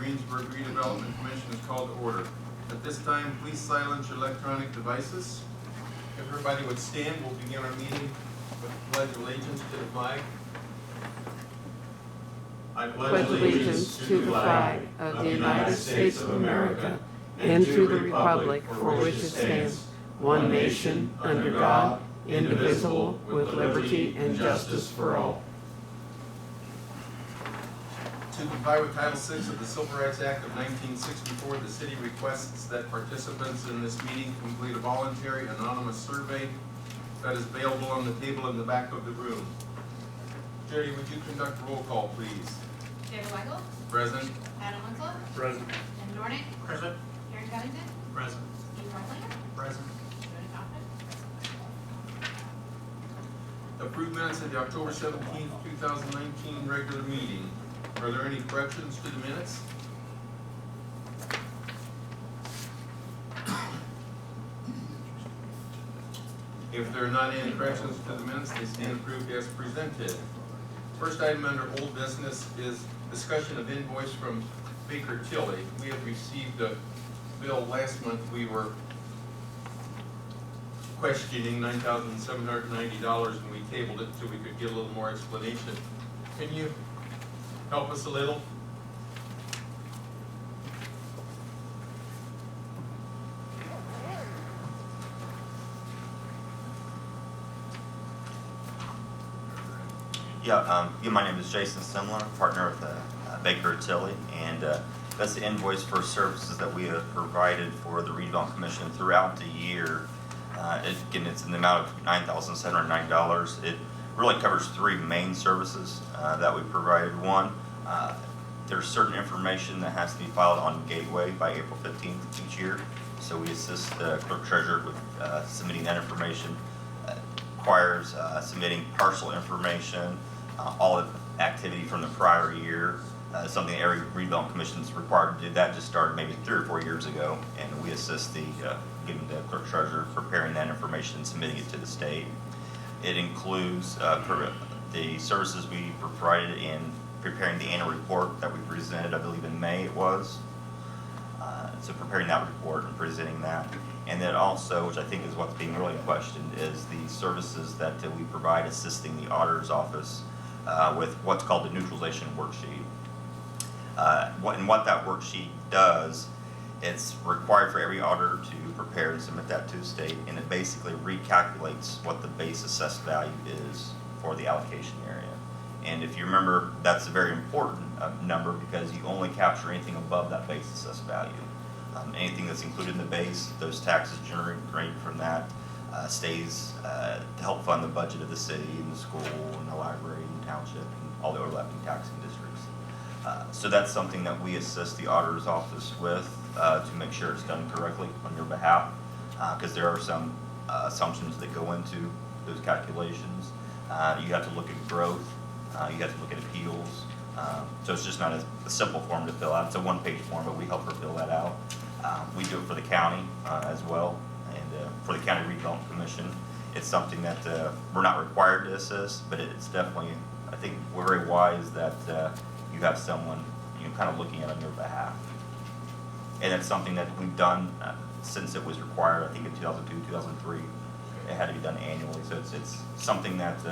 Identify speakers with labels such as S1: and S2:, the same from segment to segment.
S1: Greensburg Redevelopment Commission is called to order. At this time, please silence your electronic devices. If everybody would stand, we'll begin our meeting with the Pledge of Allegiance to the flag. I
S2: Pledge allegiance to the flag of the United States of America and to the republic for which it stands, one nation, under God, indivisible, with liberty and justice for all.
S1: To comply with Title VI of the Civil Rights Act of 1964, the city requests that participants in this meeting complete a voluntary anonymous survey that is available on the table in the back of the room. Jerry, would you conduct a roll call, please?
S3: David Weigel.
S1: Present.
S3: Adam Winslow.
S4: Present.
S3: Ken Dornick.
S4: Present.
S3: Karen Covington.
S4: Present.
S3: Steve Reitlinger.
S4: Present.
S3: Jody Kaufman.
S1: Approved minutes of the October 17th, 2019 regular meeting. Are there any corrections to the minutes? If there are not any corrections to the minutes, they stand approved as presented. First item under old business is discussion of invoice from Baker Tilly. We have received a bill last month. We were questioning $9,790 and we tabled it so we could get a little more explanation. Can you help us a little?
S5: My name is Jason Simler, partner with Baker Tilly, and that's the invoice for services that we have provided for the Redevelopment Commission throughout the year. It's in the amount of $9,709. It really covers three main services that we provided. One, there's certain information that has to be filed on Gateway by April 15th each year, so we assist the clerk treasurer with submitting that information. Requires submitting partial information, all of activity from the prior year, something every redevelopment commission is required to do. That just started maybe 3 or 4 years ago, and we assist giving the clerk treasurer preparing that information and submitting it to the state. It includes the services we provided in preparing the annual report that we presented, I believe in May it was. So preparing that report and presenting that. And then also, which I think is what's being really questioned, is the services that we provide assisting the auditor's office with what's called the neutralization worksheet. What that worksheet does, it's required for every auditor to prepare and submit that to the state, and it basically recalculates what the base assessed value is for the allocation area. And if you remember, that's a very important number because you only capture anything above that base assessed value. Anything that's included in the base, those taxes generated from that stays to help fund the budget of the city and the school and the library and township and all the overlapping taxing districts. So that's something that we assist the auditor's office with to make sure it's done correctly on your behalf, because there are some assumptions that go into those calculations. You have to look at growth, you have to look at appeals. So it's just not a simple form to fill out. It's a one-page form, but we help her fill that out. We do it for the county as well, and for the County Redevelopment Commission. It's something that we're not required to assist, but it's definitely, I think we're very wise that you have someone kind of looking at on your behalf. And it's something that we've done since it was required, I think in 2002, 2003. It had to be done annually, so it's something that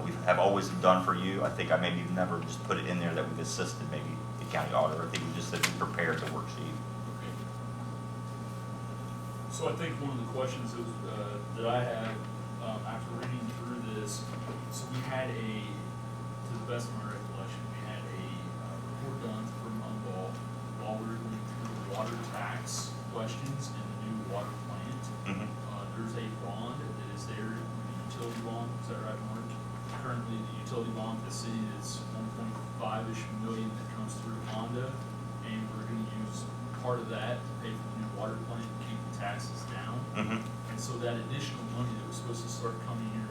S5: we have always done for you. I think I maybe never just put it in there that we've assisted maybe the county auditor. I think we just said we prepared the worksheet.
S4: Okay. So I think one of the questions that I have after reading through this, so we had to the best of my recollection, we had a report done from Umball while we were going through the water tax questions in the new water plant.
S5: Mm-hmm.
S4: There's a bond that is there, the utility bond, is that right, Mark? Currently, the utility bond for the city is 1.5-ish million that comes through Honda, and we're going to use part of that to pay for the new water plant and keep the taxes down.
S5: Mm-hmm.
S4: And so that additional money that was supposed to start coming in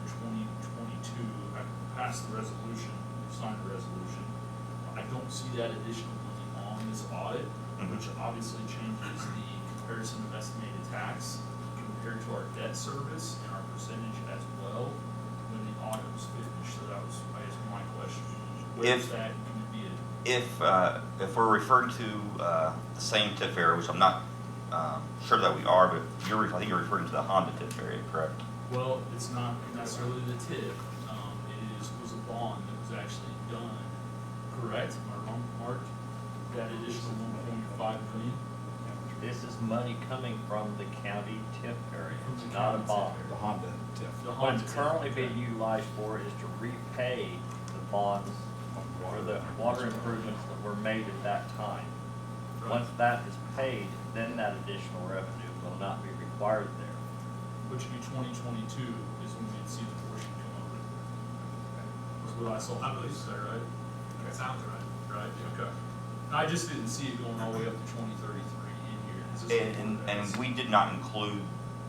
S4: 2022, I passed the resolution, signed the resolution. I don't see that additional money on this audit, which obviously changes the comparison of estimated tax compared to our debt service and our percentage as well when the audit was finished. So that was, I guess, my question. Where is that going to be
S5: If we're referring to the same TIF area, which I'm not sure that we are, but I think you're referring to the Honda TIF area, correct?
S4: Well, it's not necessarily the TIF. It was a bond that was actually done, correct? Am I wrong, Mark? That additional 1.5 million?
S6: This is money coming from the county TIF area,
S4: From
S6: it's
S4: the
S6: not a
S4: county
S6: bond.
S4: TIF
S7: The Honda TIF.
S4: The
S6: What
S4: Honda
S6: it's
S4: TIF,
S6: currently
S4: okay.
S6: being utilized for is to repay the bonds for the water improvements that were made at that time.
S4: Right.
S6: Once that is paid, then that additional revenue will not be required there.
S4: Which would be 2022 is when we'd see the portion come over. Was what I saw. I believe so, right? That sounds right. Right, okay. I just didn't see it going all the way up to 2033 in here. Is this what
S5: And
S4: that's-
S5: we did not include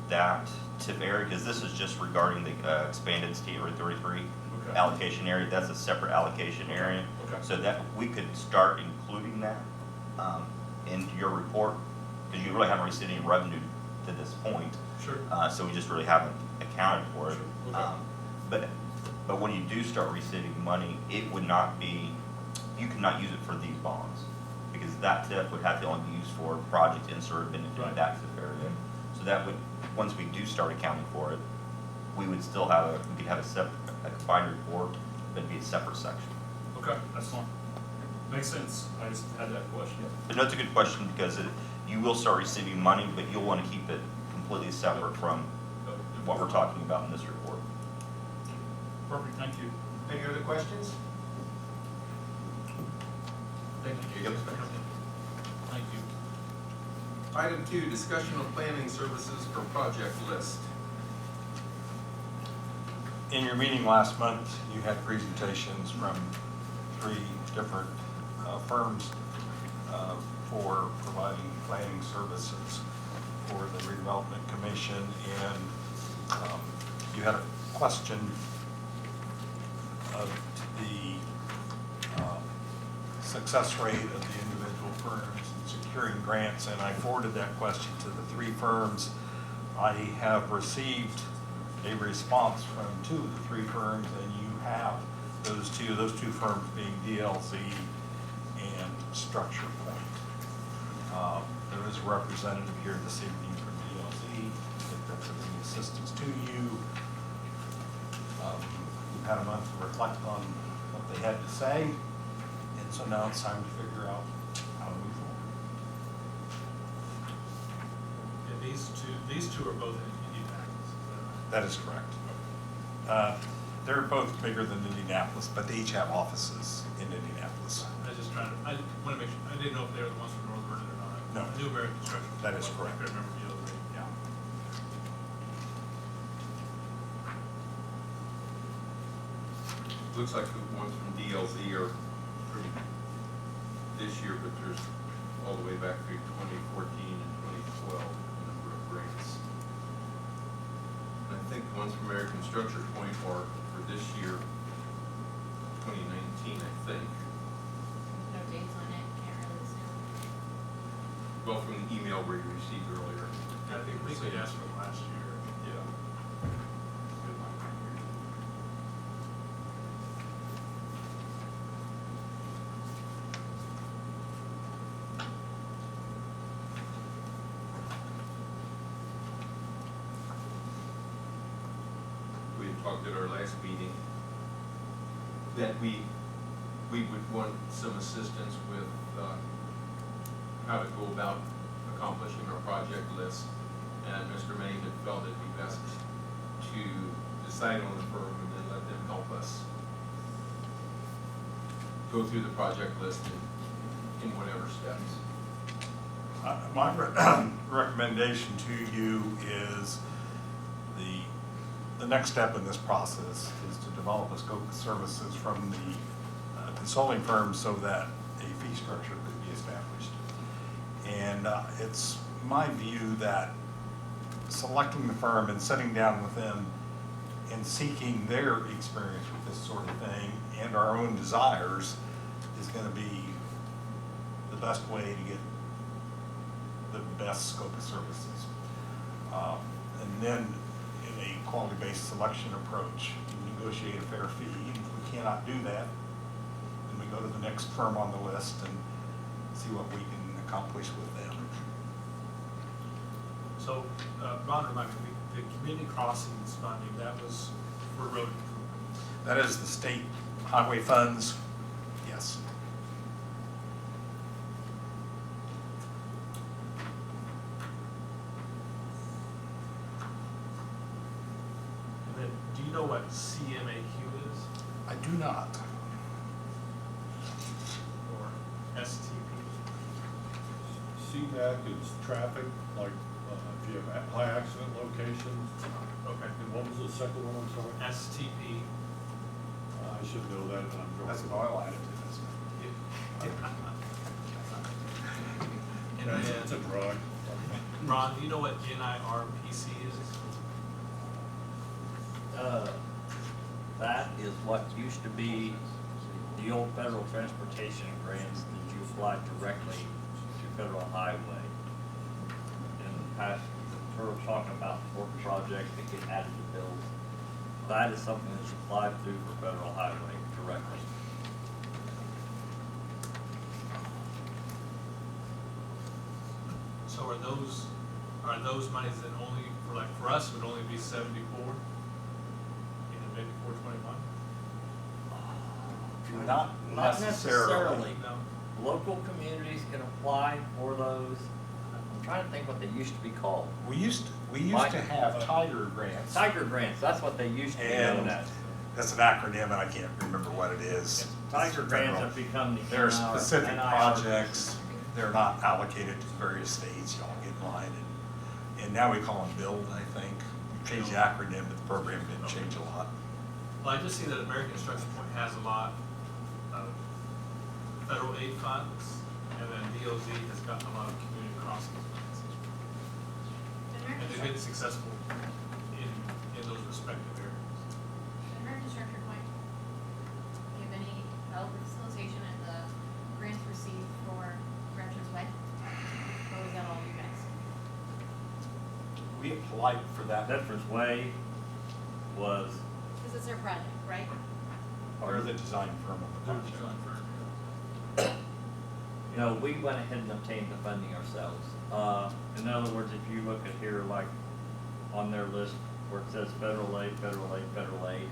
S5: that TIF area, because this is just regarding the expanded state Route 33
S4: Okay.
S5: allocation area. That's a separate allocation
S4: Okay.
S5: area.
S4: Okay.
S5: So that, we could start including that into your report, because you really haven't received any revenue to this point.
S4: Sure.
S5: So we just really haven't accounted for it.
S4: Sure, okay.
S5: But when you do start receiving money, it would not be, you could not use it for these bonds, because that TIF would have to only be used for projects inserted into
S4: Right.
S5: that TIF area. So that would, once we do start accounting for it, we would still have we could have a combined report, but it'd be a separate section.
S4: Okay, that's fine. Makes sense. I just had that question.
S5: But no, it's a good question, because you will start receiving money, but you'll want to keep it completely separate from what we're talking about in this report.
S4: Perfect, thank you.
S1: Any other questions? Thank you, Jason.
S4: Thank you.
S1: Item 2, discussion of planning services for project list.
S7: In your meeting last month, you had presentations from 3 different firms for providing planning services for the Redevelopment Commission, and you had a question of the success rate of the individual firms in securing grants, and I forwarded that question to the 3 firms. I have received a response from 2 of the 3 firms, and you have those two firms being DLC and Structure Point. There is a representative here this evening from DLC, if that's of any assistance to you. We've had a month to reflect on what they had to say, and so now it's time to figure out how to move forward.
S8: Yeah, these two are both in Indianapolis, is that right?
S7: That is correct. They're both bigger than Indianapolis, but they each have offices in Indianapolis.
S8: I was just trying to, I want to make sure, I didn't know if they were the ones from North Vernon or not.
S7: No.
S8: New American Construction.
S7: That is correct.
S8: I couldn't remember the other name.
S7: Yeah.
S1: Looks like the ones from DLZ are from this year, but there's all the way back through 2014 and 2012, a number of grants. And I think the ones from American Structure Point are for this year, 2019, I think.
S3: No dates on it, can't really say.
S1: Well, from the email we received earlier.
S8: I think we asked for them last year.
S1: Yeah.
S8: Good one.
S1: We had talked at our last meeting that we would want some assistance with how to go about accomplishing our project list. And Mr. May had felt it'd be best to decide on the firm and then let them help us go through the project list in whatever steps.
S7: My recommendation to you is the next step in this process is to develop a scope of services from the consulting firm so that a fee structure could be established. And it's my view that selecting the firm and sitting down with them and seeking their experience with this sort of thing and our own desires is going to be the best way to get the best scope of services. And then in a quality-based selection approach, you negotiate a fair fee. And if we cannot do that, then we go to the next firm on the list and see what we can accomplish with them.
S8: So, Ron, remind me, the community crossings funding, that was for road improvement.
S7: That is the state highway funds, yes.
S8: And then, do you know what CMAQ is,
S7: I do not.
S8: or STP?
S9: CMAC is traffic, like, if you have high accident locations.
S8: Okay.
S9: And what was the second one, I'm sorry?
S8: STP.
S9: I should know that, but I'm drunk.
S7: That's an oil additive, isn't
S9: Yeah, it's a drug.
S8: Ron, do you know what NIRPC is?
S6: That is what used to be the old federal transportation grants that you applied directly to federal highway. In the past, we're talking about work projects that get added to bills. That is something that's applied through for federal highway directly.
S8: So are those monies that only, for like, for us, would only be 74? Maybe 421?
S6: Not necessarily.
S8: No.
S6: Local communities can apply for those. I'm trying to think what they used to be called.
S7: We used to have Tiger grants.
S6: Tiger grants, that's what they used to be
S7: And
S6: known as.
S7: that's an acronym, and I can't remember what it is.
S6: Tiger
S7: It's
S6: grants
S7: federal.
S6: have become the
S7: There are specific
S6: NIR.
S7: projects, they're not allocated to various states, y'all get in line, and now we call them build, I think. We changed the acronym, but the program didn't change a lot.
S8: Well, I just see that American Construction Point has a lot of federal aid funds, and then DOZ has gotten a lot of community crossings funds. And they've been successful in those respective areas.
S3: Did American Structure Point give any help or facilitation in the grants received for Veterans Way? Or was that all you guys?
S7: We applied for that.
S6: Veterans Way was,
S3: Because it's their project, right?
S7: We're the design firm of the project.
S6: you know, we went ahead and obtained the funding ourselves. In other words, if you look at here, like on their list where it says federal aid, federal aid, federal aid,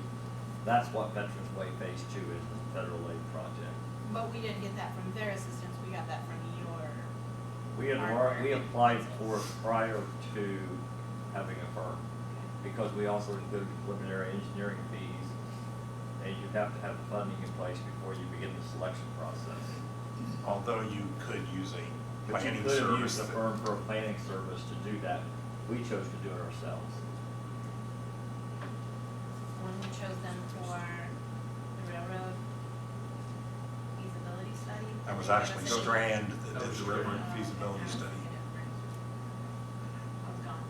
S6: that's what Veterans Way Phase 2 is, the federal aid project.
S3: But we didn't get that from their assistance, we got that from your.
S6: We applied for it prior to having a firm, because we also included preliminary engineering fees, and you have to have the funding in place before you begin the selection process.
S7: Although you could use a
S6: But you
S7: planning
S6: could have
S7: service.
S6: used a
S7: that-
S6: firm for a planning service to do that. We chose to do it ourselves.
S3: When we chose them for the railroad feasibility study.
S7: That was
S3: did they give
S7: actually
S3: us any-
S7: Strand that
S8: That
S7: did
S8: was
S7: the
S8: Strand.
S7: railroad feasibility
S3: Okay.
S7: study.
S3: I was gone.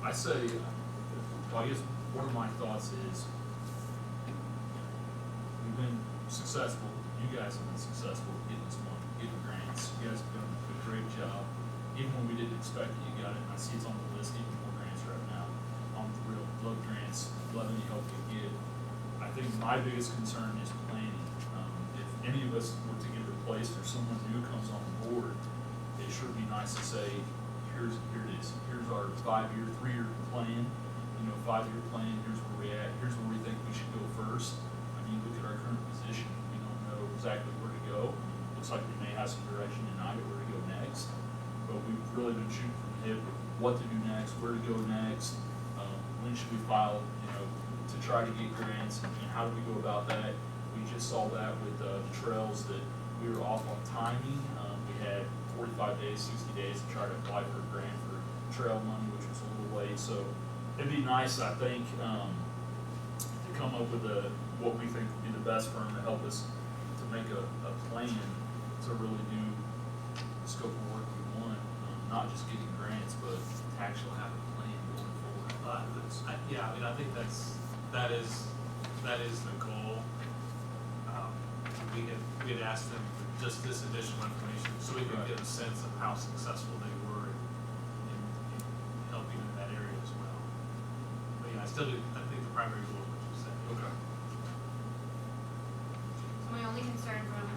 S4: I say, well, I guess one of my thoughts is, we've been successful, you guys have been successful getting this money, getting grants. You guys have done a great job. Even when we didn't expect it, you got it. I see it's on the list, even more grants right now. On the real, love grants, love any help you get. I think my biggest concern is planning. If any of us were to get replaced or someone new comes on board, it sure would be nice to say, here it is. Here's our 5-year, 3-year plan, 5-year plan, here's where we're at, here's where we think we should go first. I mean, look at our current position, we don't know exactly where to go. Looks like we may have some direction tonight of where to go next, but we've really been shooting from the hip of what to do next, where to go next, when should we file, to try to get grants, and how do we go about that? We just saw that with the trails, that we were off on timing. We had 45 days, 60 days to try to apply for a grant for trail money, which was a little late. So it'd be nice, I think, to come up with what we think would be the best firm to help us to make a plan to really do the scope of work we want, not just getting grants, but to actually have a plan going forward.
S8: Yeah, I mean, I think that is the goal. We had asked them for just this additional information, so we could
S4: Right.
S8: get a sense of how successful they were in helping in that area as well. But yeah, I think the primary goal was just
S4: Okay.
S3: So my only concern from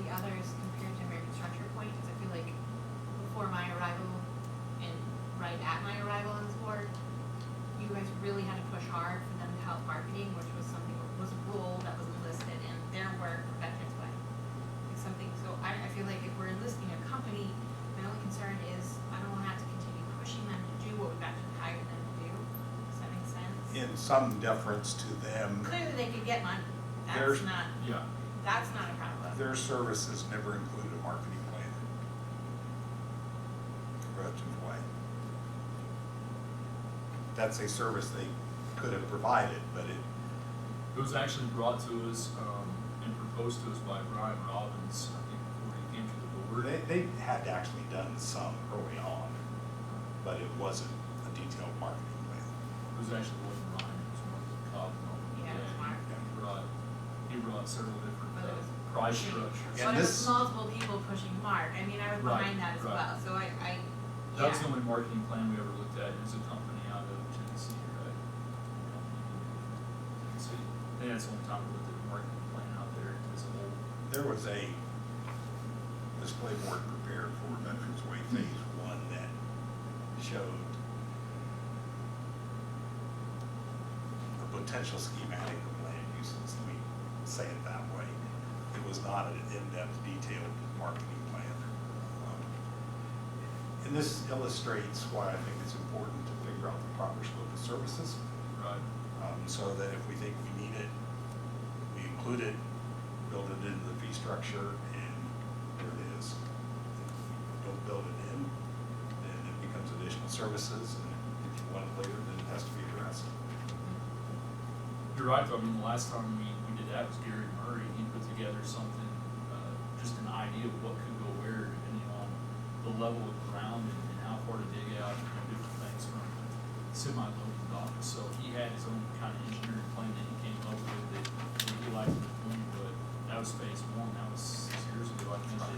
S3: the others compared to American Structure Point is I feel like before my arrival and right at my arrival on this board, you guys really had to push hard for them to help marketing, which was something, was a role that was enlisted in their work for Veterans Way. It's something, so I feel like if we're enlisting a company, my only concern is I don't wanna have to continue pushing them to do what we've actually hired them to do. Does that make sense?
S7: In some deference to them,
S3: Clearly they could get money.
S7: There's-
S4: Yeah.
S3: That's not a problem.
S7: their services never include a marketing plan. Veterans Way. That's a service they could have provided, but it,
S4: It was actually brought to us, and proposed to us by Brian Robbins, I think, before he came to the board.
S7: they had actually done some early on, but it wasn't a detailed marketing plan.
S4: It was actually wasn't Ryan, it was Mark Cobb.
S3: Yeah, it was Mark.
S4: He brought several different
S3: But it was
S4: price
S3: pushing-
S4: structures.
S7: Yeah,
S3: But it was
S7: this-
S3: multiple people pushing Mark. I mean, I was
S4: Right,
S3: behind that as
S4: right.
S3: well, so I,
S4: That was
S3: yeah.
S4: the only marketing plan we ever looked at, as a company out of Tennessee, right? Tennessee. I think that's the only time we looked at a marketing plan out there as a whole.
S7: There was a display board prepared for Veterans Way Phase One that showed a potential schematic of land uses, let me say it that way. It was not an in-depth, detailed marketing plan. And this illustrates why I think it's important to figure out the proper scope of services,
S4: Right.
S7: so that if we think we need it, we include it, build it into the fee structure, and there it is. If we don't build it in, then it becomes additional services, and if you want it later, then it has to be addressed.
S4: You're right, though, I mean, the last time we did that was Gary Murray, he put together something, just an idea of what could go where, depending on the level of ground and how far to dig out, different things from semi-loaded dock. So he had his own kind of engineering plan that he came up with that he liked the point, but that was phase one, that was 6 years ago, I think, that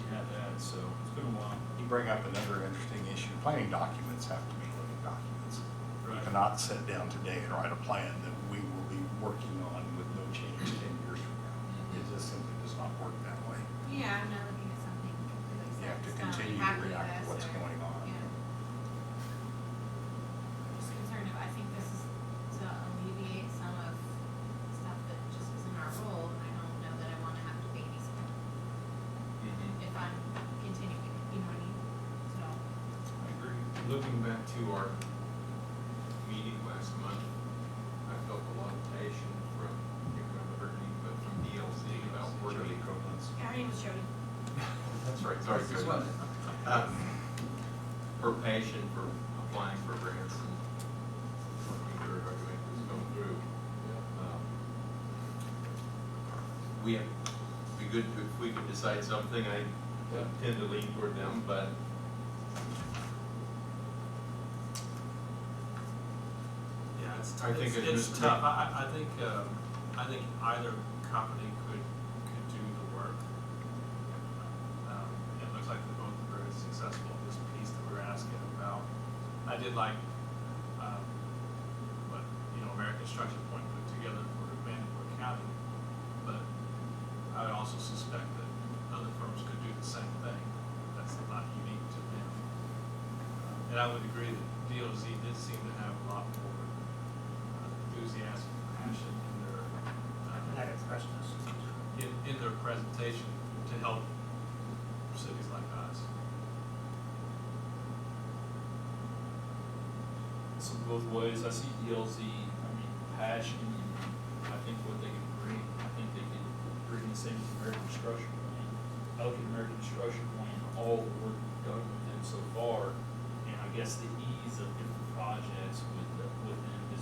S4: he had that, so it's been a while.
S7: You bring up another interesting issue. Planning documents have to be living documents. You
S4: Right.
S7: cannot sit down today and write a plan that we will be working on with no change 10 years from now. It just simply does not work that way.
S3: Yeah, I'm not looking at something completely
S7: You
S3: set
S7: have to
S3: in stone.
S7: continue
S3: You
S7: to
S3: have to do
S7: react to
S3: this
S7: what's
S3: or-
S7: going on.
S3: Yeah. Just concerned if, I think this is to alleviate some of stuff that just isn't our role, and I don't know that I wanna have to babysit if I'm continuing, you know what I mean? So,
S4: I agree.
S1: Looking back to our meeting last month, I felt a lot of passion from, I can't remember her name, but from DLC about
S7: Jody
S1: working.
S7: Copeland's.
S3: yeah, her name was Jody.
S1: That's right, sorry, Jody. Her passion for applying for grants and working through how to make this go through. We have, be good if we could decide something, I tend to lean toward them, but
S8: Yeah, it's,
S1: I think
S8: it's
S1: it's
S8: tough. I think either company could do the work. It looks like they're both very successful in this piece that we're asking about. I did like, what, American Structure Point put together for Vanderbilt County, but I would also suspect that other firms could do the same thing. That's not unique to them. And I would agree that DOZ did seem to have a lot more enthusiasm and passion in their presentation to help cities like us.
S4: So both ways, I see ELZ, I mean, passion, and I think what they can bring, I think they can bring the same as American Construction Point. I look at American Construction Point, all the work we've done with them so far, and I guess the ease of different projects with them has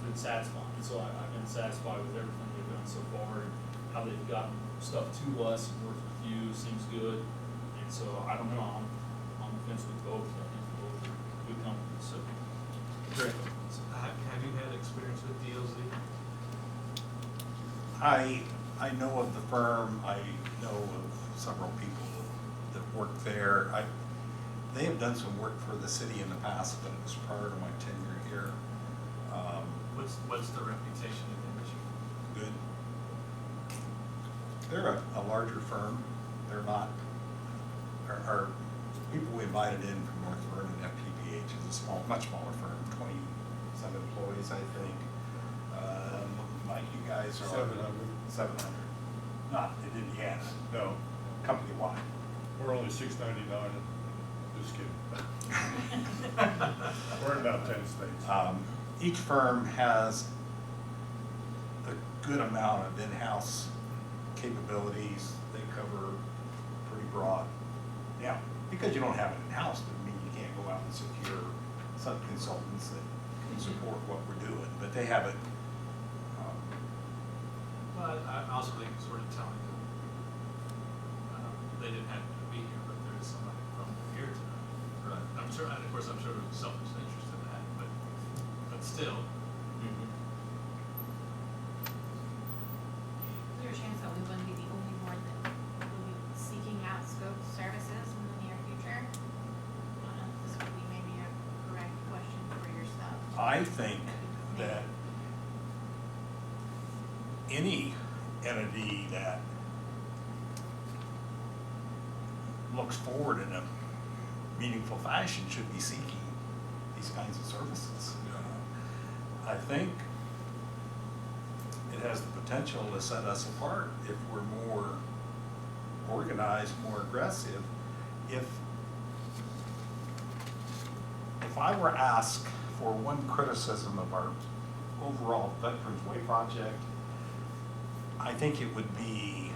S4: been satisfying. So I've been satisfied with everything they've done so far, and how they've gotten stuff to us and worked with you seems good. And so, I don't know, I'm on the fence with both, I think both are good companies, so. Great.
S8: Have you had experience with DOZ?
S7: I know of the firm, I know of several people that work there. They have done some work for the city in the past, but it was prior to my tenure here.
S8: What's the reputation of Michigan?
S7: Good. They're a larger firm. They're not, our people we invited in from North Vernon, FPPH is a small, much smaller firm, 20-some employees, I think. Mike, you guys are.
S9: 700.
S7: 700. Not in Indiana,
S9: No,
S7: company-wide.
S9: we're only $6.99. Just kidding. We're in about 10 states.
S7: Each firm has a good amount of in-house capabilities. They cover pretty broad. Now, because you don't have it in-house, doesn't mean you can't go out and secure sub-consultants that can support what we're doing, but they have it.
S8: Well, I also think it's sort of telling that they didn't have to be here, but there is somebody from here tonight.
S1: Right.
S8: I'm sure, and of course, I'm sure there's selfish interest in that, but still.
S3: Is there a chance that we wouldn't be the only board that will be seeking out scope services in the near future? I don't know if this would be maybe a correct question for yourself.
S7: I think that any entity that looks forward in a meaningful fashion should be seeking these kinds of services. I think it has the potential to set us apart if we're more organized, more aggressive. If I were asked for one criticism of our overall Veterans Way project, I think it would be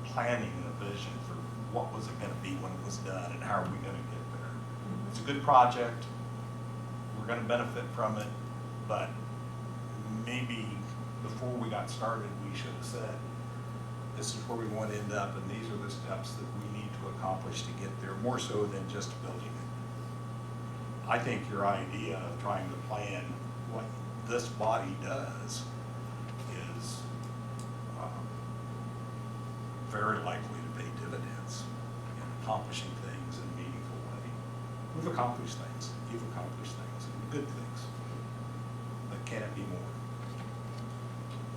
S7: planning a vision for what was it gonna be when it was done and how are we gonna get there. It's a good project, we're gonna benefit from it, but maybe before we got started, we should have said, this is where we want to end up and these are the steps that we need to accomplish to get there, more so than just building it. I think your idea of trying to plan what this body does is very likely to pay dividends in accomplishing things in a meaningful way. We've accomplished things, you've accomplished things, and good things, but can it be more?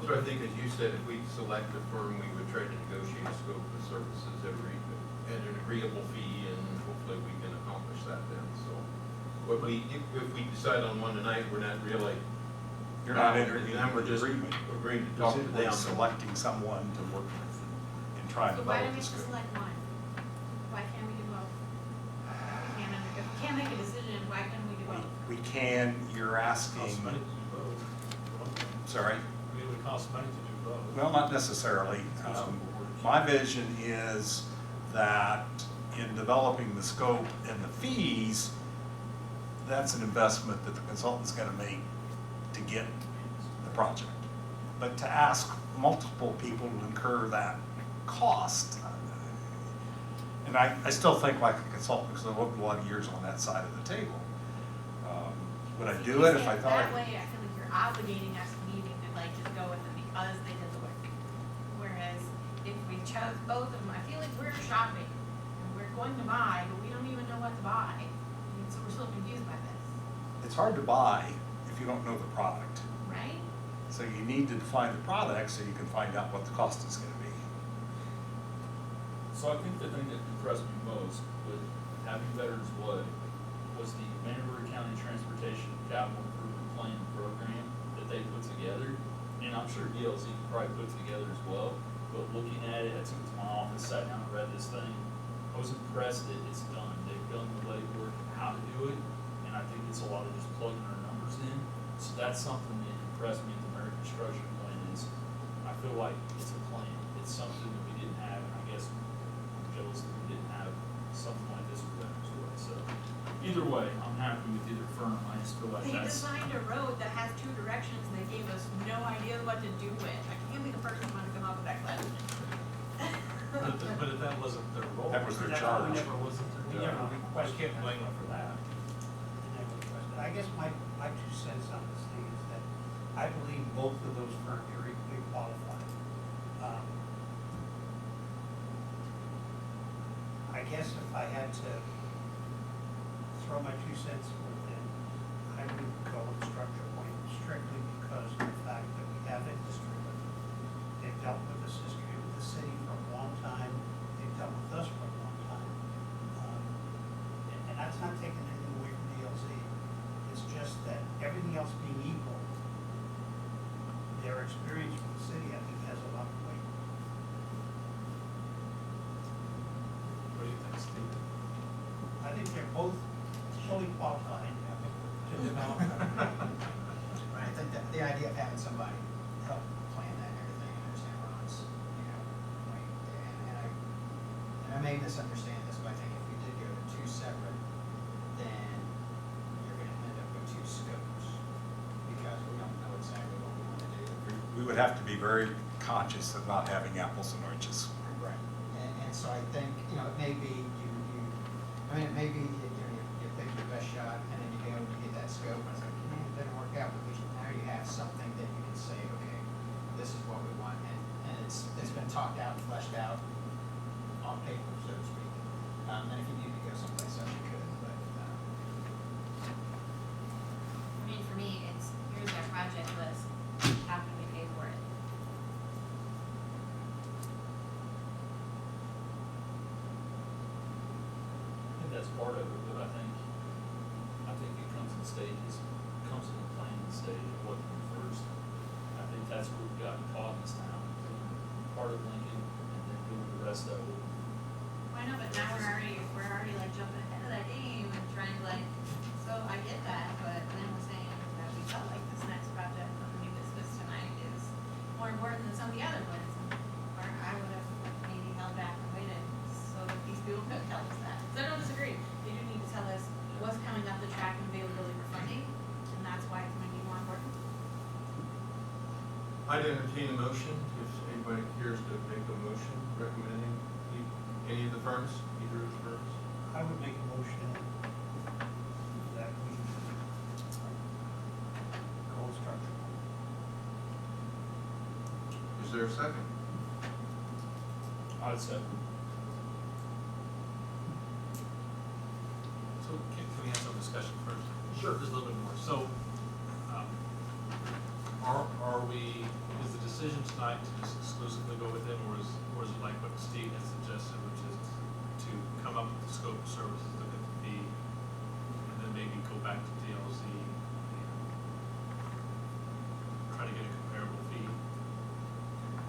S1: So I think, as you said, if we select a firm, we would try to negotiate a scope of services at an agreeable fee, and hopefully we can accomplish that then. So, if we decide on one tonight, we're not really.
S7: You're not entering
S1: Then we're just
S7: agreement.
S1: agreeing to talk to
S7: Simply
S1: them.
S7: selecting someone to work with and try to
S3: So why
S7: develop
S3: don't we
S7: the
S3: just
S7: scope.
S3: select one? Why can't we do both? If we can't make a decision, why can't we do both?
S7: We can, you're asking,
S8: Costs money to do both.
S7: sorry,
S8: I mean, it would cost money to do both.
S7: well, not necessarily. My vision is that in developing the scope and the fees, that's an investment that the consultant's gonna make to get the project. But to ask multiple people to incur that cost, and I still think like a consultant, because I worked a lot of years on that side of the table. Would I do it if I thought?
S3: That way, I feel like you're obligating us needing to like just go with them because they did the work. Whereas if we chose both of them, I feel like we're shopping and we're going to buy, but we don't even know what to buy. And so we're still confused by this,
S7: It's hard to buy if you don't know the product.
S3: right?
S7: So you need to define the product so you can find out what the cost is gonna be.
S4: So I think the thing that impressed me most with having Veterans Way was the Vanderbilt County Transportation Capital Improvement Plan program that they put together. And I'm sure DLZ could probably put together as well, but looking at it, I took it to my office, sat down and read this thing. I was impressed that it's done. They've done the legwork of how to do it, and I think it's a lot of just plugging our numbers in. So that's something that impressed me with the American Construction Plan is I feel like it's a plan. It's something that we didn't have, and I guess I'm jealous that we didn't have something like this for Veterans Way. So either way, I'm happy with either firm. I just feel like
S3: They
S4: that's.
S3: designed a road that has two directions and they gave us no idea what to do with. I can't be the first one to come up with that question.
S8: But if that wasn't their role.
S7: That was their
S8: that
S7: charge.
S8: never wasn't
S10: We
S8: their.
S10: never requested
S8: We can't blame them for
S10: that.
S8: that.
S10: We never requested. I guess my 2 cents on this thing is that I believe both of those firms are equally qualified. I guess if I had to throw my 2 cents within, I would go with structure point strictly because of the fact that we have industry with it. They've dealt with this history with the city for a long time, they've dealt with us for a long time. And that's not taking anything away from DLZ, it's just that everything else being equal, their experience with the city, I think, has a lot of weight.
S8: What do you think, Steve?
S10: I think they're both fully qualified to develop.
S11: Right, I think that the idea of having somebody help plan that and everything, and understand Ron's, point, and I may misunderstand this, but I think if we did go to two separate, then you're gonna end up with two scopes, because we don't know exactly what we wanna do.
S7: We would have to be very conscious of not having apples and oranges.
S11: Right. And so I think, it may be it may be, you pick your best shot, and then you go and you get that scope, and it's like, it didn't work out, but now you have something that you can say, okay, this is what we want, and it's been talked out and fleshed out on paper, so to speak. And if you need to go someplace else, you could, but,
S3: I mean, for me, it's, here's our project list, how can we pay for it?
S4: I think that's part of it, but I think it comes in stages, comes in the planning stage of what comes first. I think that's what we've gotten caught in this town, doing part of Lincoln and then doing the rest of it.
S3: Well, I know, but now we're already like jumping ahead of that game and trying to like, so I get that, but then we're saying that we felt like this next project that we discussed tonight is more important than some of the other ones. Or I would have maybe held back and waited so that these people could tell us that. So I don't disagree. They do need to tell us what's coming up the track and availability for funding, and that's why it's going to be more important.
S1: I'd entertain a motion if anybody cares to make a motion recommending any of the firms, either of the firms.
S10: I would make a motion that we go with structure.
S1: Is there a second?
S4: I'd say.
S8: So can we have some discussion first?
S1: Sure.
S8: Just a little bit more. So, is the decision tonight to just exclusively go with them, or is it like what Steve has suggested, which is to come up with the scope of services that it could be, and then maybe go back to DLZ and try to get a comparable fee?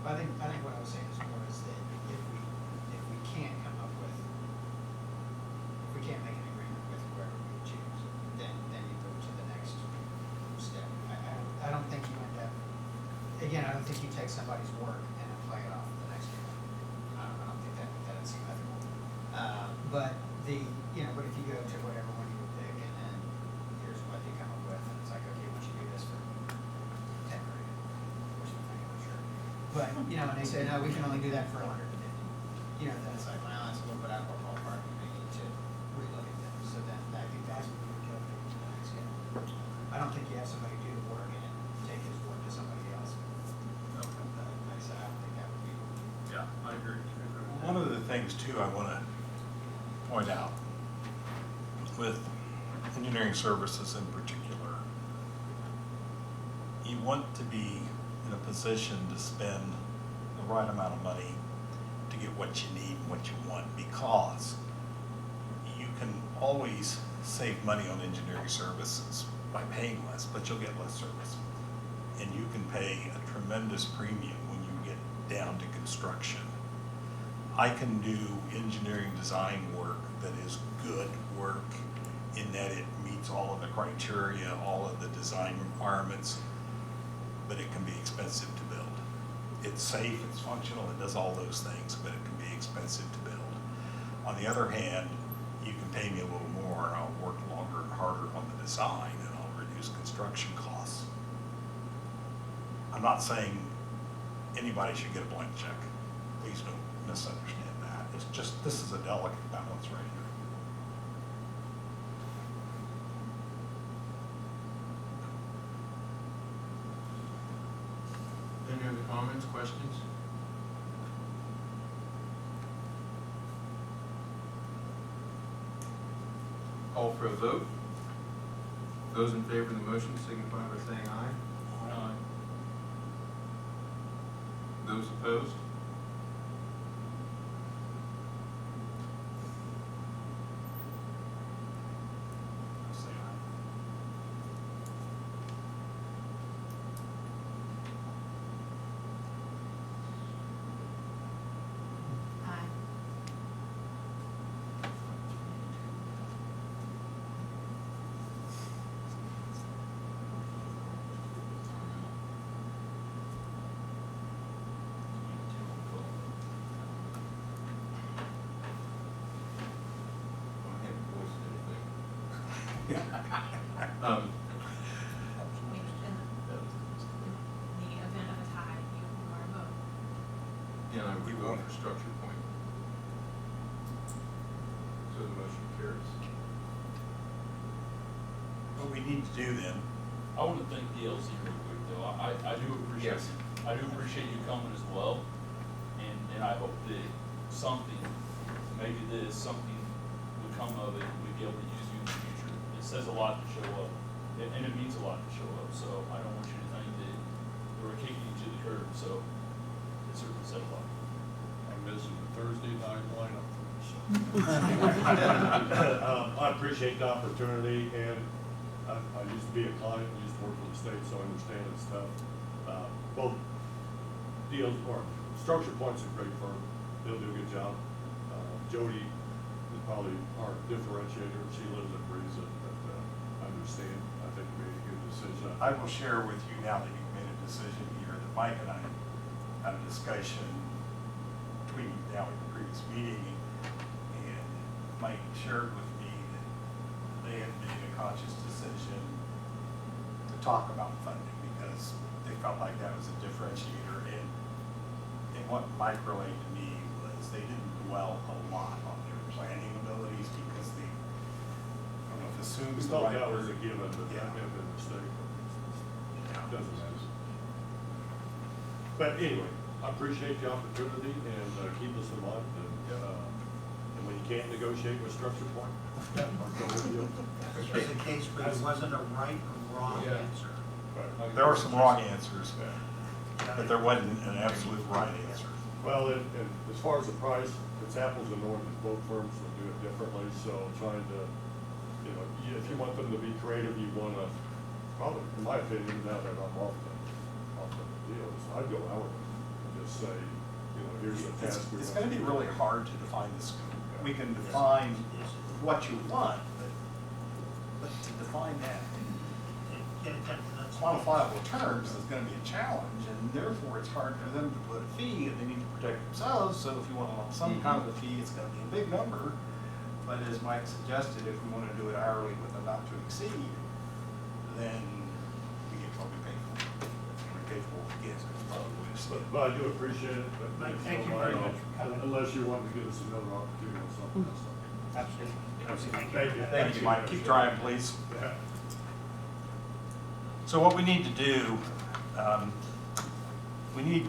S11: I think what I was saying is more is that if we can't come up with, if we can't make an agreement with whoever we choose, then you go to the next step. I don't think you end up, again, I don't think you take somebody's work and then play it off the next year. I don't think that's ethical. But but if you go to whatever one you would pick, and then here's what you come up with, and it's like, okay, once you do this for 10 grand, which I'm not sure. But, and they say, no, we can only do that for 150. Then it's like, well, that's a little bit out of our ballpark, we may need to relook at them. So then I think that's what we would go to the next step. I don't think you have somebody do the work and then take his work to somebody else.
S8: Okay.
S11: Like I said, I don't think that would be.
S8: Yeah, I agree.
S7: One of the things too I want to point out with engineering services in particular, you want to be in a position to spend the right amount of money to get what you need and what you want, because you can always save money on engineering services by paying less, but you'll get less service. And you can pay a tremendous premium when you get down to construction. I can do engineering design work that is good work in that it meets all of the criteria, all of the design requirements, but it can be expensive to build. It's safe, it's functional, it does all those things, but it can be expensive to build. On the other hand, you can pay me a little more and I'll work longer and harder on the design and I'll reduce construction costs. I'm not saying anybody should get a blank check. Please don't misunderstand that. It's just, this is a delicate balance right here.
S1: Any other comments, questions? Call for a vote. Those in favor of the motion signify by saying aye.
S4: Aye.
S1: Those opposed?
S7: I'll say aye.
S3: Aye.
S1: I haven't voiced anything.
S3: Wait, in the event of a tie, you are a vote.
S1: And I would vote for structure point. So the motion carries.
S7: What we need to do then,
S4: I want to thank DLC real quick though. I do appreciate,
S1: Yes.
S4: I do appreciate you coming as well. And I hope that something, maybe this, something would come of it, and we'd be able to use you in the future. It says a lot to show up, and it means a lot to show up, so I don't want you to think that we're kicking you to the curb, so it certainly said a lot.
S9: I'm missing the Thursday night lineup.
S12: I appreciate the opportunity, and I used to be a client, used to work for the state, so I understand this stuff. Both deals, or Structure Point's a great firm, they'll do a good job. Jody is probably our differentiator, she lives and breathes it, but I understand, I think we made a good decision.
S7: I will share with you now that you've made a decision here, that Mike and I had a discussion between now and the previous meeting, and Mike shared with me that they had made a conscious decision to talk about funding because they felt like that was a differentiator. And what Mike relayed to me was they didn't dwell a lot on their planning abilities because they, I don't know if assumes
S12: We
S7: the
S12: thought
S7: right
S12: that was
S7: word.
S12: a given, but
S7: Yeah.
S12: that may have been a mistake.
S7: Yeah.
S12: Doesn't matter. But anyway, I appreciate the opportunity and keep us in mind, and when you can't negotiate with Structure Point, I'll go with you.
S10: This was a case where there wasn't a right or wrong
S1: Yeah.
S10: answer.
S7: There were some wrong answers, but there wasn't an absolute right answer.
S12: Well, and as far as the price, it's apples and oranges, both firms will do it differently, so trying to, if you want them to be creative, you wanna, probably, in my opinion, now that I'm off the deals, I'd go hourly, and just say, here's the task. we
S7: It's
S12: want
S7: gonna be
S12: you to
S7: really
S12: do.
S7: hard to define the scope. We can define what you want, but to define that in quantifiable terms is gonna be a challenge, and therefore it's hard for them to put a fee, and they need to protect themselves, so if you want some kind of a fee, it's gonna be a big number. But as Mike suggested, if we wanna do it hourly with a not to exceed, then we get what we pay for. We pay for what we get, is probably the way to say it.
S12: But I do appreciate it, but
S10: Mike,
S12: thank
S10: thank you very much for coming.
S12: Unless you want to give us another opportunity on something else.
S10: Absolutely.
S12: Thank you.
S7: Thank you, Mike. Keep trying, please.
S12: Yeah.
S7: So what we need to do, we need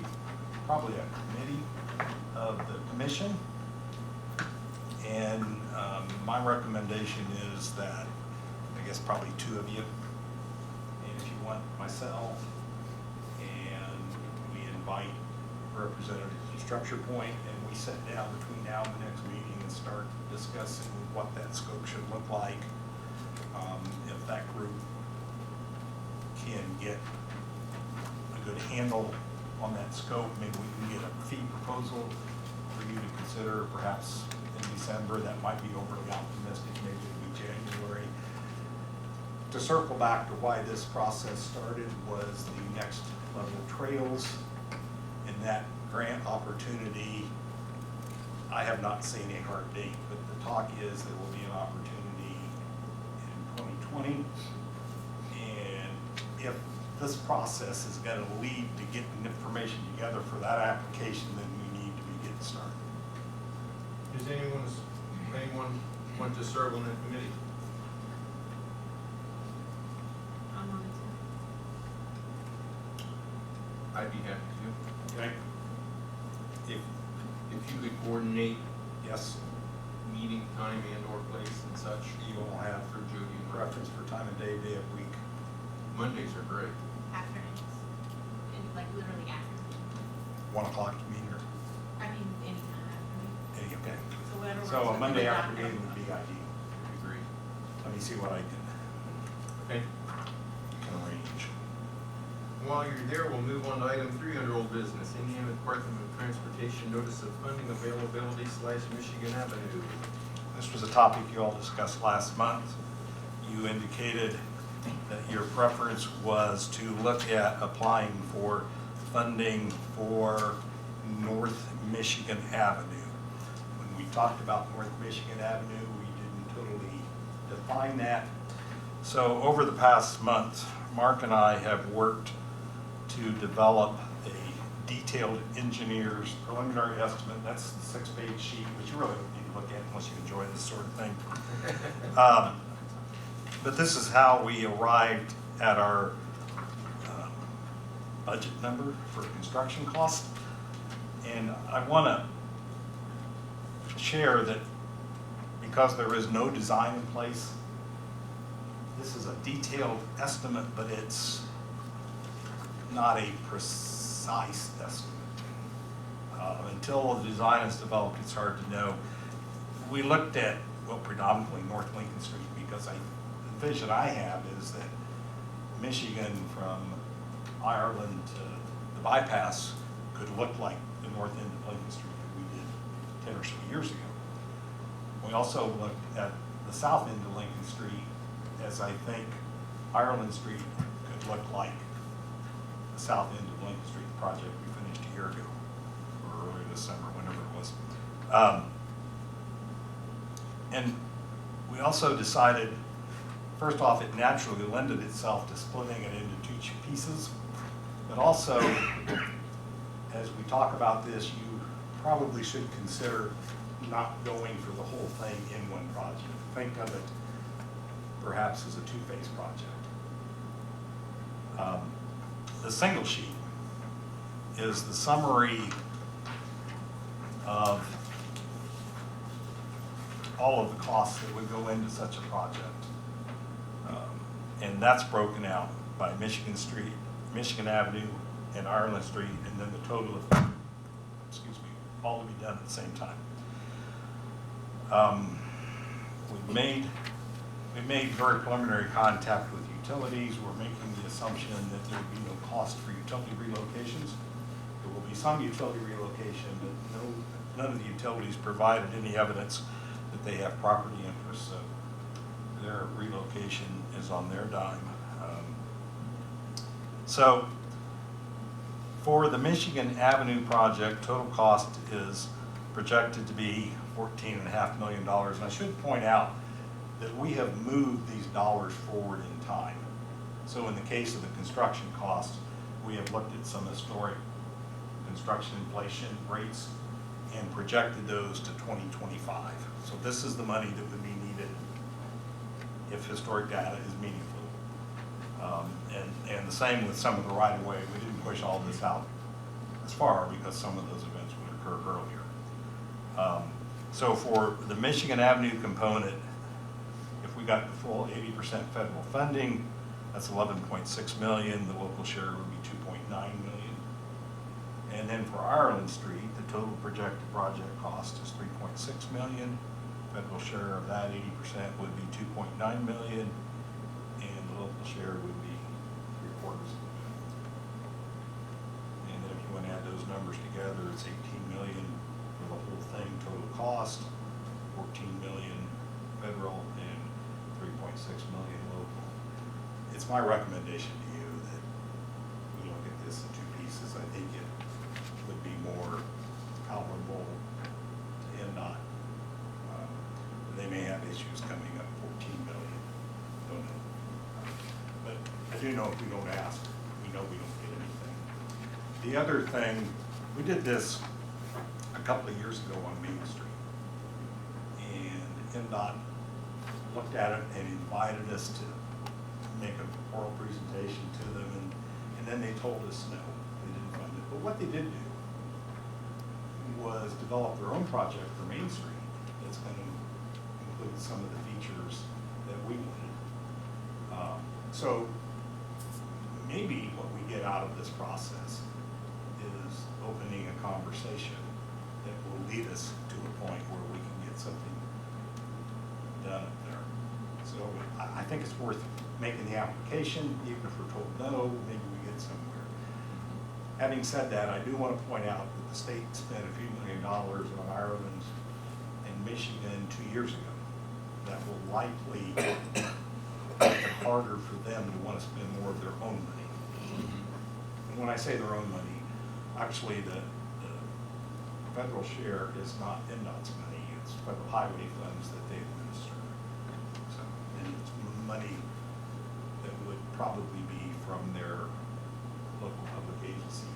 S7: probably a committee of the commission. And my recommendation is that, I guess probably two of you. And if you want myself, and we invite representatives of Structure Point, and we sit down between now and the next meeting and start discussing what that scope should look like. If that group can get a good handle on that scope, maybe we can get a fee proposal for you to consider perhaps in December. That might be overly optimistic, maybe it'll be January. To circle back to why this process started was the next level trails and that grant opportunity. I have not seen a hard date, but the talk is there will be an opportunity in 2020. And if this process is going to lead to getting information together for that application, then we need to be getting started.
S1: Does anyone want to serve on that committee?
S3: I'm on it too.
S1: I'd be happy to.
S7: Okay?
S1: If you could coordinate
S7: Yes.
S1: me meeting time and or place and such.
S7: You will have
S1: For Judy and Rob.
S7: reference for time of day, day of week.
S1: Mondays are great.
S3: Afternoons, and like literally afternoon.
S7: 1 o'clock to meet her.
S3: I mean, anytime afternoon.
S7: Okay.
S3: So whatever works
S7: So a
S3: with
S7: Monday
S3: the
S7: after
S3: doctor.
S7: meeting would be ideal.
S1: Agreed.
S7: Let me see what I can
S1: Okay.
S7: arrange.
S1: While you're there, we'll move on to item 3 under old business. Indiana Department of Transportation Notice of Funding Availability / Michigan Avenue.
S7: This was a topic you all discussed last month. You indicated that your preference was to look at applying for funding for North Michigan Avenue. When we talked about North Michigan Avenue, we didn't totally define that. So over the past month, Mark and I have worked to develop a detailed engineer's preliminary estimate. That's the 6-page sheet, which you really don't need to look at unless you enjoy this sort of thing. But this is how we arrived at our budget number for construction costs. And I want to share that because there is no design in place, this is a detailed estimate, but it's not a precise estimate. Until the design is developed, it's hard to know. We looked at, well, predominantly North Lincoln Street, because the vision I have is that Michigan from Ireland to the bypass could look like the north end of Lincoln Street that we did 10 or so years ago. We also looked at the south end of Lincoln Street, as I think Ireland Street could look like the south end of Lincoln Street, the project we finished a year ago, or earlier this summer, whenever it was. And we also decided, first off, it naturally lended itself to splitting it into 2 pieces, but also, as we talk about this, you probably should consider not going for the whole thing in one project. Think of it perhaps as a 2-phase project. The single sheet is the summary of all of the costs that would go into such a project. And that's broken out by Michigan Street, Michigan Avenue, and Ireland Street, and then the total of, excuse me, all to be done at the same time. We made very preliminary contact with utilities. We're making the assumption that there would be no cost for utility relocations. There will be some utility relocation, but none of the utilities provided any evidence that they have property interests, so their relocation is on their dime. So for the Michigan Avenue project, total cost is projected to be $14.5 million. And I should point out that we have moved these dollars forward in time. So in the case of the construction costs, we have looked at some historic construction inflation rates and projected those to 2025. So this is the money that would be needed if historic data is meaningful. And the same with some of the right-of-way. We didn't push all this out as far because some of those events would occur earlier. So for the Michigan Avenue component, if we got the full 80% federal funding, that's 11.6 million. The local share would be 2.9 million. And then for Ireland Street, the total projected project cost is 3.6 million. Federal share of that 80% would be 2.9 million, and the local share would be 3/4 of a million. And then if you want to add those numbers together, it's 18 million for the whole thing, total cost, 14 million federal, and 3.6 million local. It's my recommendation to you that we look at this in 2 pieces. I think it would be more palatable to NDOT. They may have issues coming up, 14 million, don't know. But I do know if we don't ask, we know we don't get anything. The other thing, we did this a couple of years ago on Main Street. And NDOT looked at it and invited us to make an oral presentation to them, and then they told us no, they didn't fund it. But what they did do was develop their own project for Main Street that's going to include some of the features that we wanted. So maybe what we get out of this process is opening a conversation that will lead us to a point where we can get something done up there. So I think it's worth making the application, even if we're told no, maybe we get somewhere. Having said that, I do want to point out that the state spent a few $1 million on Ireland and Michigan 2 years ago. That will likely make it harder for them to want to spend more of their own money. And when I say their own money, actually the federal share is not NDOT's money, it's federal highway funds that they administer. So, and it's money that would probably be from their local public agency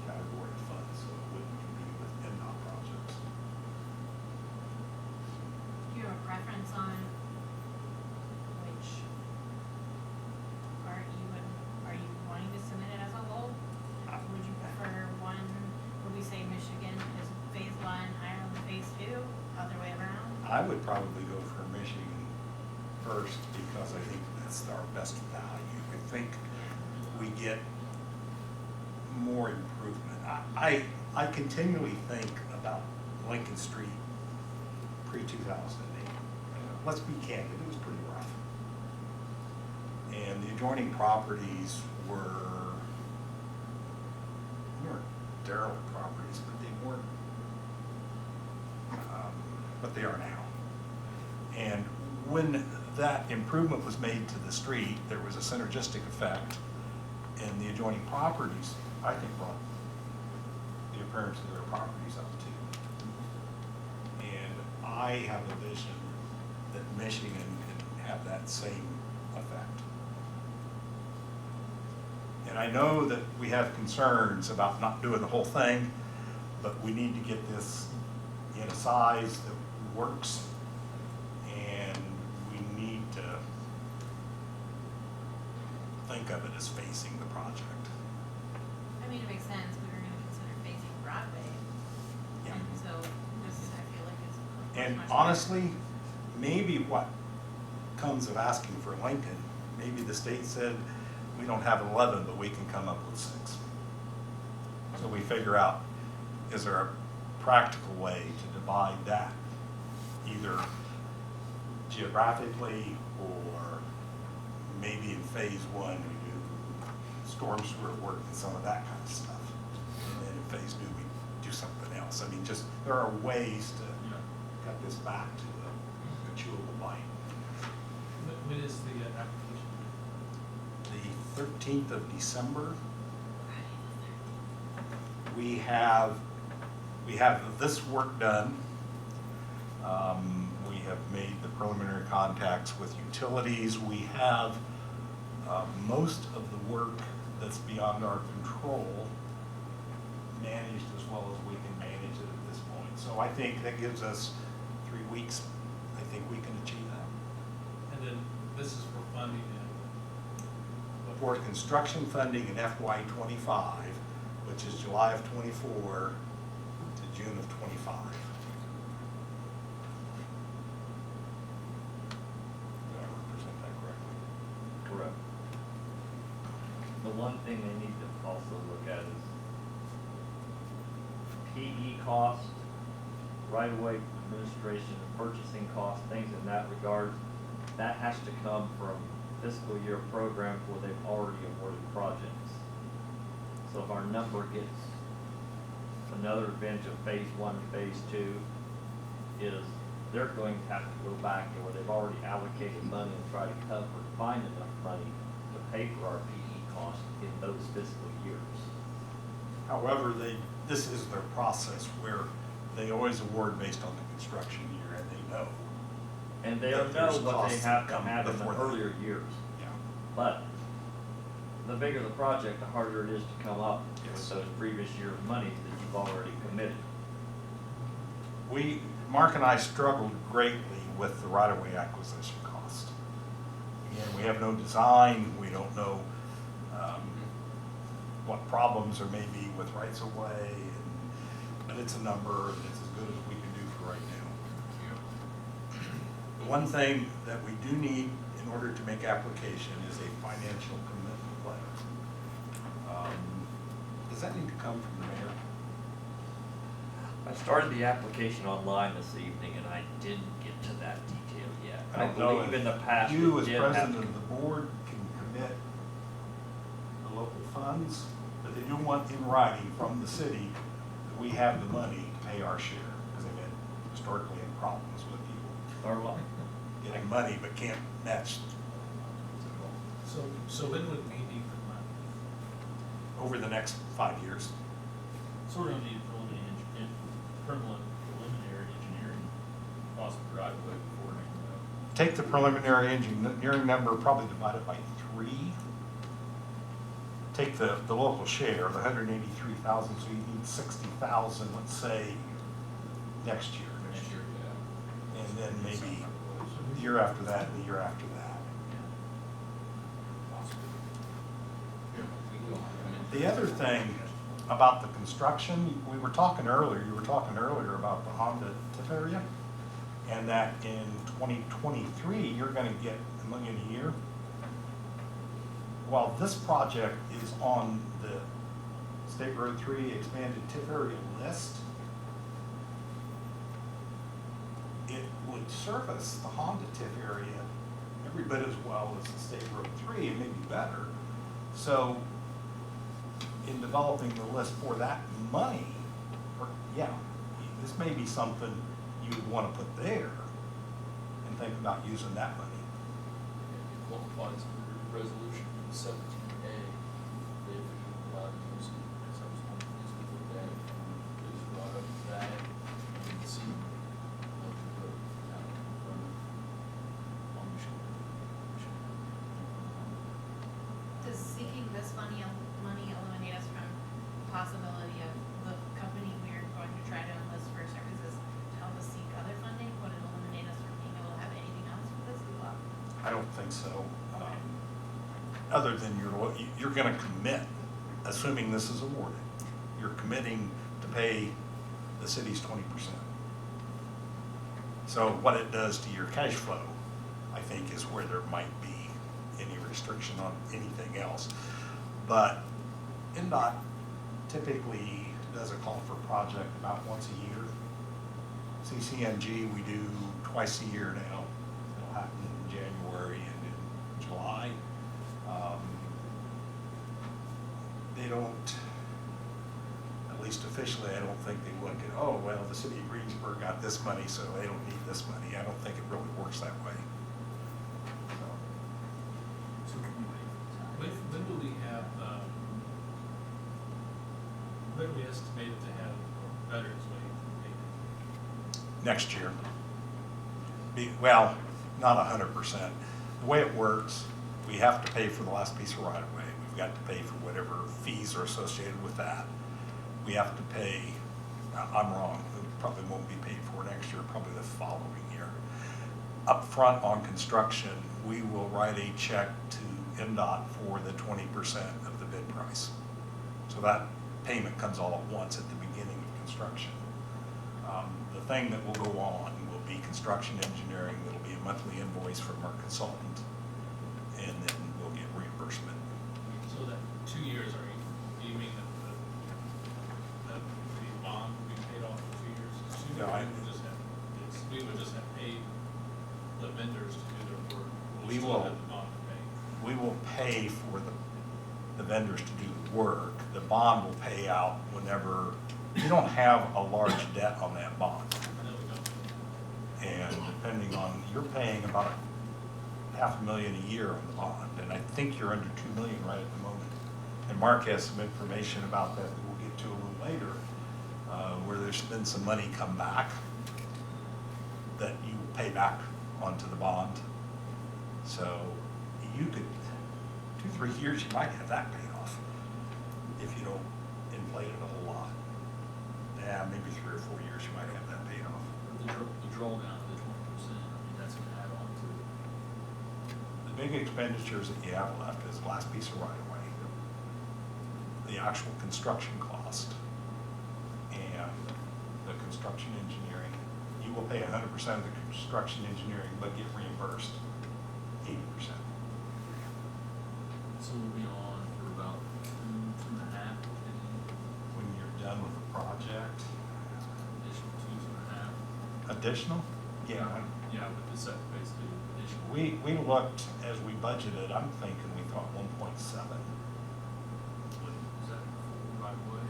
S7: category of funds, so it wouldn't compete with NDOT projects.
S3: Do you have a preference on which part are you wanting to submit it as a whole? Would you prefer one, would we say Michigan is phase 1, Ireland phase 2, other way around?
S7: I would probably go for Michigan first because I think that's our best value. I think we get more improvement. I continually think about Lincoln Street pre-2008. Let's be candid, it was pretty rough. And the adjoining properties weren't derelict properties, but they weren't, but they are now. And when that improvement was made to the street, there was a synergistic effect, and the adjoining properties, I think, brought the appearance of their properties up too. And I have a vision that Michigan can have that same effect. And I know that we have concerns about not doing the whole thing, but we need to get this in a size that works, and we need to think of it as facing the project.
S3: I mean, it makes sense, we were gonna consider facing Broadway,
S7: Yeah.
S3: and so this, I feel like it's much
S7: And
S3: better.
S7: honestly, maybe what comes of asking for Lincoln, maybe the state said, we don't have 11, but we can come up with 6. So we figure out, is there a practical way to divide that, either geographically or maybe in phase 1 we do storm sewer work and some of that kind of stuff. And then in phase 2 we do something else. I mean, just, there are ways to cut this back to a chewable bite.
S8: When is the application?
S7: The 13th of December, we have this work done. We have made the preliminary contacts with utilities. We have most of the work that's beyond our control managed as well as we can manage it at this point. So I think that gives us 3 weeks. I think we can achieve that.
S8: And then this is for funding and
S7: For construction funding in FY '25, which is July of '24 to June of '25. Did I represent that correctly?
S6: Correct. The one thing they need to also look at is PE cost, right-of-way administration, purchasing costs, things in that regard. That has to come from fiscal year program where they've already awarded projects. So if our number gets another bench of phase 1, phase 2, is they're going to have to go back to where they've already allocated money and try to find enough money to pay for our PE costs in those fiscal years.
S7: However, this is their process where they always award based on the construction year, and they know.
S6: And they'll
S7: That
S6: know
S7: there's
S6: what they
S7: costs
S6: have to
S7: come
S6: have in the
S7: before that.
S6: earlier years.
S7: Yeah.
S6: But the bigger the project, the harder it is to come up with
S7: Yes.
S6: those previous year's money that you've already committed.
S7: Mark and I struggled greatly with the right-of-way acquisition cost. Again, we have no design, we don't know what problems there may be with rights-of-way, but it's a number, and it's as good as we can do for right now. The one thing that we do need in order to make application is a financial commitment letter. Does that need to come from the mayor?
S6: I started the application online this evening and I didn't get to that detail yet. I
S7: don't know
S6: believe
S7: if
S6: in the past
S7: You,
S6: we
S7: as
S6: did have
S7: president
S6: to.
S7: of the board, can commit the local funds, but they do want in writing from the city that we have the money to pay our share, because they've had historically had problems with people
S6: Or what?
S7: getting money but can't match.
S8: So when would we need the money?
S7: Over the next 5 years.
S4: So we're gonna need preliminary engineering cost per right of way before we
S7: Take the preliminary engineering number, probably divide it by 3. Take the local share, the 183,000, so you need 60,000, let's say, next year.
S4: next year, yeah.
S7: And then maybe the year after that, and the year after that. The other thing about the construction, you were talking earlier about the Honda TIF area, and that in 2023, you're gonna get $1 million a year. While this project is on the State Road 3 expanded TIF area list, it would service the Honda TIF area every bit as well as the State Road 3, and maybe better. So in developing the list for that money, this may be something you would want to put there and think about using that money.
S4: It qualifies under resolution 17A, if you allow to use it, because I was wondering, is we looked at it, and it was brought up that, and see, what the road out in front of, on Michigan.
S3: Does seeking this money eliminate us from the possibility of the company we're going to try to enlist for services to help us seek other funding? Would it eliminate us from being able to have anything else for this as well?
S7: I don't think so. Other than you're going to commit, assuming this is awarded, you're committing to pay the city's 20%. So what it does to your cash flow, I think, is where there might be any restriction on anything else. But NDOT typically does a call for project about once a year. CCNG we do twice a year now. It'll happen in January and in July. They don't, at least officially, I don't think they look at, oh, well, the city of Greensburg got this money, so they don't need this money. I don't think it really works that way.
S4: So can we wait?
S8: When do we have, when do we estimate to have Veterans Way paid?
S7: Next year. Well, not 100%. The way it works, we have to pay for the last piece of right of way. We've got to pay for whatever fees are associated with that. We have to pay, I'm wrong, it probably won't be paid for next year, probably the following year. Up front on construction, we will write a check to NDOT for the 20% of the bid price. So that payment comes all at once at the beginning of construction. The thing that will go on will be construction engineering. That'll be a monthly invoice from our consultant, and then we'll get reimbursement.
S8: So that 2 years, do you mean that the bond will be paid off in 2 years?
S7: No,
S8: We would just have paid the vendors to do their work.
S7: We
S8: still
S7: will.
S8: have the bond to pay.
S7: We will pay for the vendors to do the work. The bond will pay out whenever, you don't have a large debt on that bond.
S8: No, we don't.
S7: And depending on, you're paying about $500,000 a year on the bond, and I think you're under $2 million right at the moment. And Mark has some information about that we'll get to a little later, where there's been some money come back that you pay back onto the bond. So you could, 2-3 years, you might have that paid off if you don't inflate it a whole lot. Yeah, maybe 3 or 4 years, you might have that paid off.
S4: The drawdown of the 20%, I mean, that's gonna add on to it.
S7: The big expenditures that you have left is the last piece of right of way, the actual construction cost, and the construction engineering. You you will pay 100% of the construction engineering, but get reimbursed 80%.
S4: So we'll be on for about two and a half,
S7: When you're done with the project,
S4: additional 2.5.
S7: additional? Yeah.
S4: Yeah, with the set, basically additional.
S7: We looked, as we budgeted, I'm thinking we thought 1.7.
S4: Is that right away?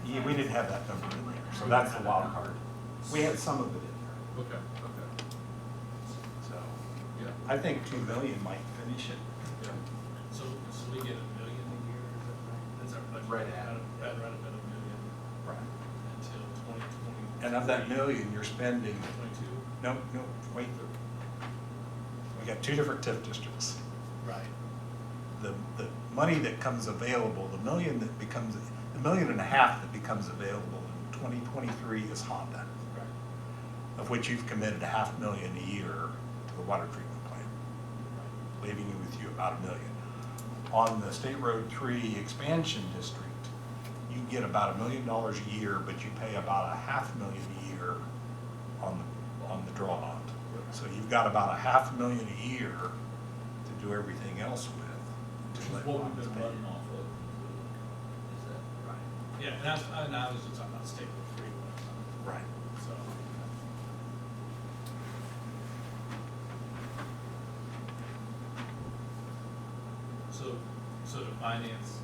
S7: Yeah, we didn't have that number in there, so that's the wild card. We had some of it in there,
S4: Okay,
S7: so
S4: yeah.
S7: I think 2 million might finish it.
S8: So we get $1 million a year, is that right? That's our budget.
S1: Right at.
S8: Right about $1 million
S7: Right.
S8: until 2020.
S7: And of that million, you're spending,
S8: 22?
S7: no, wait. We got 2 different TIF districts.
S8: Right.
S7: The money that comes available, the 1.5 million that becomes available in 2023 is Honda,
S8: Right.
S7: of which you've committed $500,000 a year to the water treatment plant, leaving you with about $1 million. On the State Road 3 expansion district, you get about $1 million a year, but you pay about $500,000 a year on the draw bond. So you've got about $500,000 a year to do everything else with.
S4: Which
S7: to
S4: is
S7: let
S4: what we've
S7: bonds
S4: been
S7: pay.
S4: running off of. Is that right?
S8: Yeah, and I was just talking about state road 3 one time.
S7: Right.
S8: So. So to finance